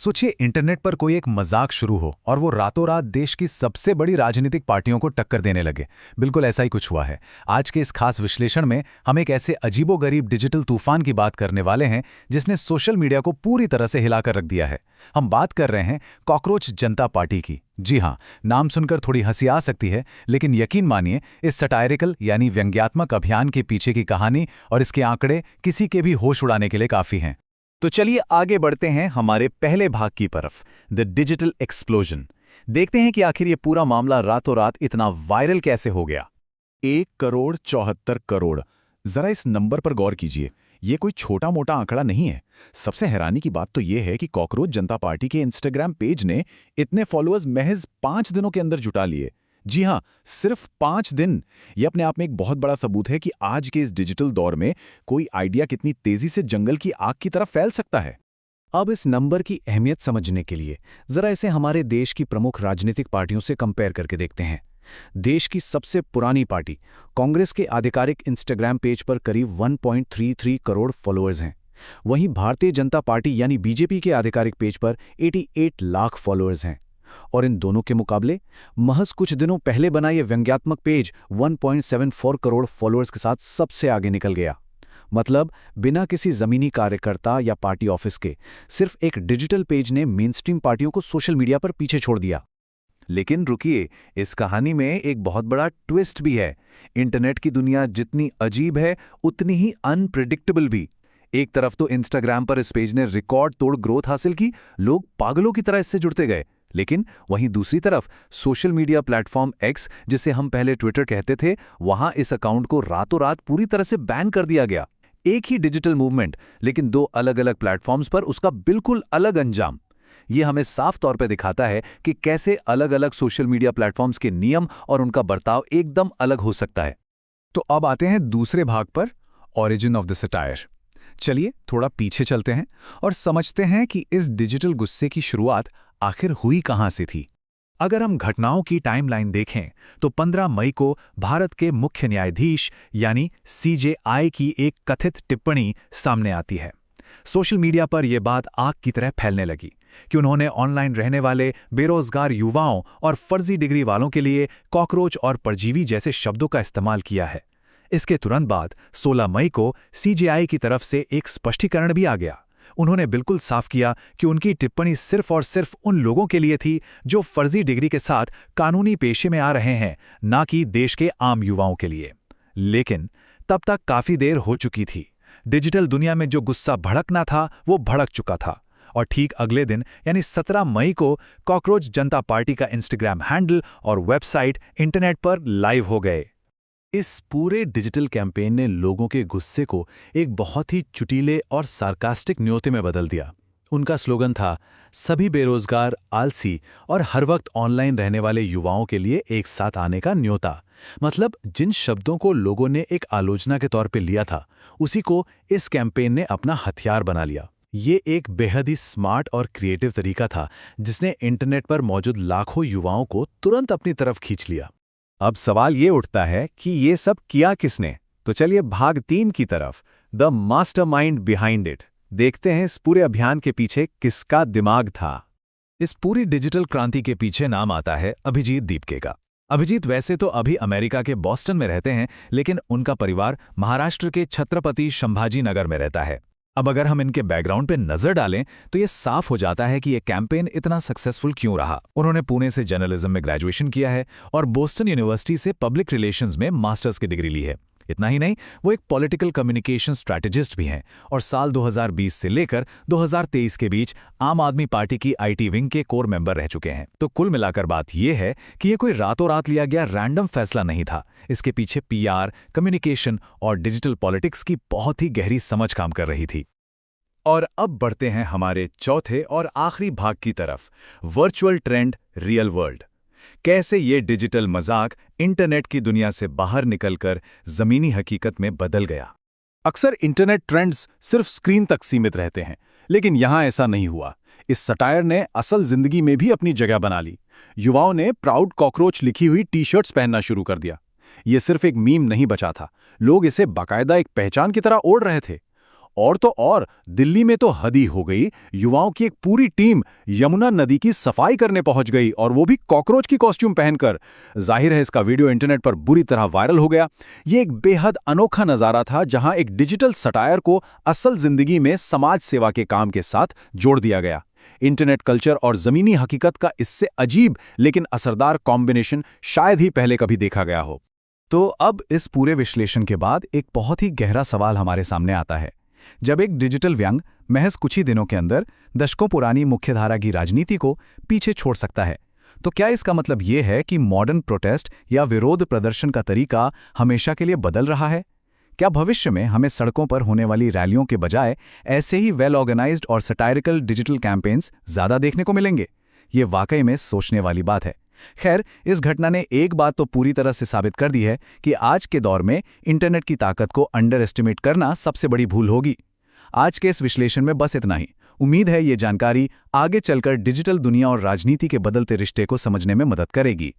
सोचिए इंटरनेट पर कोई एक मजाक शुरू हो और वो रातों रात देश की सबसे बड़ी राजनीतिक पार्टियों को टक्कर देने लगे। बिल्कुल ऐसा ही कुछ हुआ है। आज के इस खास विश्लेषण में हम एक ऐसे अजीबोगरीब डिजिटल तूफान की बात करने वाले हैं जिसने सोशल मीडिया को पूरी तरह से हिलाकर रख दिया है। हम बात कर रहे हैं कॉकरोच जनता पार्टी की। जी हाँ, नाम सुनकर थोड़ी हंसी आ सकती है, लेकिन यकीन मानिए इस सटायरिकल यानी व्यंग्यात्मक अभियान के पीछे की कहानी और इसके आंकड़े किसी के भी होश उड़ाने के लिए काफी हैं। तो चलिए आगे बढ़ते हैं हमारे पहले भाग की तरफ, द डिजिटल एक्सप्लोजन। देखते हैं कि आखिर ये पूरा मामला रातों रात इतना वायरल कैसे हो गया। 1,74,00,00,000। जरा इस नंबर पर गौर कीजिए। ये कोई छोटा मोटा आंकड़ा नहीं है। सबसे हैरानी की बात तो ये है कि कॉकरोच जनता पार्टी के इंस्टाग्राम पेज ने इतने फॉलोअर्स महज 5 दिनों के अंदर जुटा लिए। जी हाँ, सिर्फ 5 दिन। ये अपने आप में एक बहुत बड़ा सबूत है कि आज के इस डिजिटल दौर में कोई आइडिया कितनी तेजी से जंगल की आग की तरफ फैल सकता है। अब इस नंबर की अहमियत समझने के लिए जरा इसे हमारे देश की प्रमुख राजनीतिक पार्टियों से कंपेयर करके देखते हैं। देश की सबसे पुरानी पार्टी कांग्रेस के आधिकारिक इंस्टाग्राम पेज पर करीब 1.33 करोड़ फॉलोअर्स हैं। वहीं भारतीय जनता पार्टी यानी बीजेपी के आधिकारिक पेज पर 88 लाख फॉलोअर्स हैं। और इन दोनों के मुकाबले महज कुछ दिनों पहले बना ये व्यंग्यात्मक पेज 1.74 करोड़ फॉलोअर्स के साथ सबसे आगे निकल गया। मतलब बिना किसी जमीनी कार्यकर्ता या पार्टी ऑफिस के सिर्फ एक डिजिटल पेज ने मेनस्ट्रीम पार्टियों को सोशल मीडिया पर पीछे छोड़ दिया। लेकिन रुकिए, इस कहानी में एक बहुत बड़ा ट्विस्ट भी है। इंटरनेट की दुनिया जितनी अजीब है उतनी ही अनप्रिडिक्टेबल भी। एक तरफ तो इंस्टाग्राम पर इस पेज ने रिकॉर्ड तोड़ ग्रोथ हासिल की, लोग पागलों की तरह इससे जुड़ते गए। लेकिन वहीं दूसरी तरफ सोशल मीडिया प्लेटफॉर्म एक्स, जिसे हम पहले ट्विटर कहते थे, वहां इस अकाउंट को रातों रात पूरी तरह से बैन कर दिया गया। एक ही डिजिटल मूवमेंट, लेकिन दो अलग अलग प्लेटफॉर्म्स पर उसका बिल्कुल अलग अंजाम। यह हमें साफ तौर पर दिखाता है कि कैसे अलग अलग सोशल मीडिया प्लेटफॉर्म्स के नियम और उनका बर्ताव एकदम अलग हो सकता है। तो अब आते हैं दूसरे भाग पर, ऑरिजिन ऑफ द सटायर। चलिए थोड़ा पीछे चलते हैं और समझते हैं कि इस डिजिटल गुस्से की शुरुआत आखिर हुई कहां से थी। अगर हम घटनाओं की टाइमलाइन देखें तो 15 मई को भारत के मुख्य न्यायाधीश यानी सीजेआई की एक कथित टिप्पणी सामने आती है। सोशल मीडिया पर यह बात आग की तरह फैलने लगी कि उन्होंने ऑनलाइन रहने वाले बेरोजगार युवाओं और फर्जी डिग्री वालों के लिए कॉकरोच और परजीवी जैसे शब्दों का इस्तेमाल किया है। इसके तुरंत बाद 16 मई को सीजेआई की तरफ से एक स्पष्टीकरण भी आ गया। उन्होंने बिल्कुल साफ किया कि उनकी टिप्पणी सिर्फ और सिर्फ उन लोगों के लिए थी जो फर्जी डिग्री के साथ कानूनी पेशे में आ रहे हैं, ना कि देश के आम युवाओं के लिए। लेकिन तब तक काफी देर हो चुकी थी। डिजिटल दुनिया में जो गुस्सा भड़कना था वो भड़क चुका था। और ठीक अगले दिन यानी 17 मई को कॉकरोच जनता पार्टी का इंस्टाग्राम हैंडल और वेबसाइट इंटरनेट पर लाइव हो गए। इस पूरे डिजिटल कैंपेन ने लोगों के गुस्से को एक बहुत ही चुटीले और सार्कास्टिक न्योते में बदल दिया। उनका स्लोगन था, सभी बेरोजगार, आलसी और हर वक्त ऑनलाइन रहने वाले युवाओं के लिए एक साथ आने का न्योता। मतलब जिन शब्दों को लोगों ने एक आलोचना के तौर पे लिया था, उसी को इस कैंपेन ने अपना हथियार बना लिया। ये एक बेहद ही स्मार्ट और क्रिएटिव तरीका था जिसने इंटरनेट पर मौजूद लाखों युवाओं को तुरंत अपनी तरफ खींच लिया। अब सवाल ये उठता है कि ये सब किया किसने? तो चलिए भाग 3 की तरफ, द मास्टरमाइंड बिहाइंड इट, देखते हैं इस पूरे अभियान के पीछे किसका दिमाग था। इस पूरी डिजिटल क्रांति के पीछे नाम आता है अभिजीत दीपके का। अभिजीत वैसे तो अभी अमेरिका के बॉस्टन में रहते हैं, लेकिन उनका परिवार महाराष्ट्र के छत्रपति संभाजी नगर में रहता है। अब अगर हम इनके बैकग्राउंड पे नजर डालें तो ये साफ हो जाता है कि ये कैंपेन इतना सक्सेसफुल क्यों रहा। उन्होंने पुणे से जर्नलिज्म में ग्रेजुएशन किया है और बोस्टन यूनिवर्सिटी से पब्लिक रिलेशंस में मास्टर्स की डिग्री ली है। इतना ही नहीं, वो एक पॉलिटिकल कम्युनिकेशन स्ट्रैटेजिस्ट भी हैं और साल 2020 से लेकर 2023 के बीच आम आदमी पार्टी की आईटी विंग के कोर मेंबर रह चुके हैं। तो कुल मिलाकर बात यह है कि ये कोई रातों रात लिया गया रैंडम फैसला नहीं था। इसके पीछे पीआर, कम्युनिकेशन और डिजिटल पॉलिटिक्स की बहुत ही गहरी समझ काम कर रही थी। और अब बढ़ते हैं हमारे चौथे और आखिरी भाग की तरफ, वर्चुअल ट्रेंड, रियल वर्ल्ड। कैसे ये डिजिटल मजाक इंटरनेट की दुनिया से बाहर निकलकर जमीनी हकीकत में बदल गया। अक्सर इंटरनेट ट्रेंड्स सिर्फ स्क्रीन तक सीमित रहते हैं, लेकिन यहां ऐसा नहीं हुआ। इस सटायर ने असल जिंदगी में भी अपनी जगह बना ली। युवाओं ने प्राउड कॉकरोच लिखी हुई टी-शर्ट्स पहनना शुरू कर दिया। ये सिर्फ एक मीम नहीं बचा था, लोग इसे बाकायदा एक पहचान की तरह ओढ़ रहे थे। और तो और दिल्ली में तो हद ही हो गई। युवाओं की एक पूरी टीम यमुना नदी की सफाई करने पहुंच गई, और वो भी कॉकरोच की कॉस्ट्यूम पहनकर। जाहिर है इसका वीडियो इंटरनेट पर बुरी तरह वायरल हो गया। ये एक बेहद अनोखा नजारा था, जहां एक डिजिटल सटायर को असल जिंदगी में समाज सेवा के काम के साथ जोड़ दिया गया। इंटरनेट कल्चर और जमीनी हकीकत का इससे अजीब लेकिन असरदार कॉम्बिनेशन शायद ही पहले कभी देखा गया हो। तो अब इस पूरे विश्लेषण के बाद एक बहुत ही गहरा सवाल हमारे सामने आता है। जब एक डिजिटल व्यंग महज कुछ ही दिनों के अंदर दशकों पुरानी मुख्यधारा की राजनीति को पीछे छोड़ सकता है, तो क्या इसका मतलब ये है कि मॉडर्न प्रोटेस्ट या विरोध प्रदर्शन का तरीका हमेशा के लिए बदल रहा है? क्या भविष्य में हमें सड़कों पर होने वाली रैलियों के बजाय ऐसे ही वेल ऑर्गेनाइज्ड और सटायरिकल डिजिटल कैंपेन्स ज़्यादा देखने को मिलेंगे? ये वाकई में सोचने वाली बात है। खैर, इस घटना ने एक बात तो पूरी तरह से साबित कर दी है कि आज के दौर में इंटरनेट की ताकत को अंडर एस्टिमेट करना सबसे बड़ी भूल होगी। आज के इस विश्लेषण में बस इतना ही। उम्मीद है ये जानकारी आगे चलकर डिजिटल दुनिया और राजनीति के बदलते रिश्ते को समझने में मदद करेगी।